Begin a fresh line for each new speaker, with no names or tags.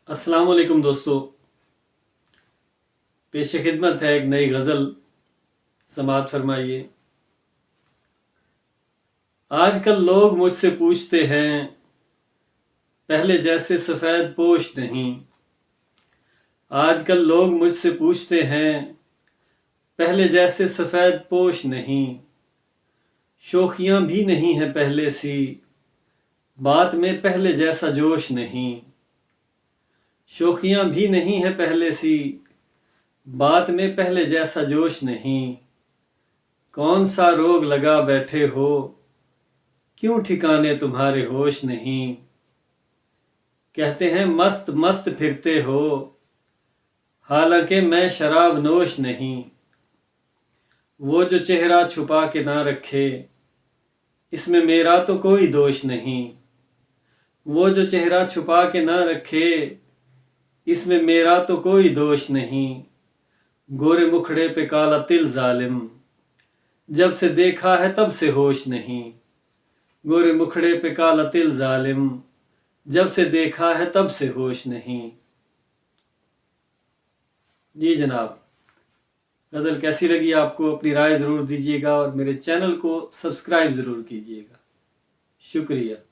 अस्सलाम वालेकुम दोस्तों, पेश खिदमत है एक नई गज़ल। समाअत फरमाइए। आजकल लोग मुझसे पूछते हैं, पहले जैसे सफ़ेद पोश नहीं। आजकल लोग मुझसे पूछते हैं, पहले जैसे सफ़ेद पोश नहीं। शोखियाँ भी नहीं हैं पहले सी, बात में पहले जैसा जोश नहीं। शोखियाँ भी नहीं हैं पहले सी, बात में पहले जैसा जोश नहीं। कौन सा रोग लगा बैठे हो, क्यों ठिकाने तुम्हारे होश नहीं। कहते हैं मस्त मस्त फिरते हो, हालांकि मैं शराब नोश नहीं। वो जो चेहरा छुपा के ना रखे, इसमें मेरा तो कोई दोष नहीं। वो जो चेहरा छुपा के ना रखे, इसमें मेरा तो कोई दोष नहीं। गोरे मुखड़े पे काला तिल जालिम, जब से देखा है तब से होश नहीं। गोरे मुखड़े पे काला तिल जालिम, जब से देखा है तब से होश नहीं। जी जनाब, गज़ल कैसी लगी आपको? अपनी राय ज़रूर दीजिएगा और मेरे चैनल को सब्सक्राइब ज़रूर कीजिएगा। शुक्रिया।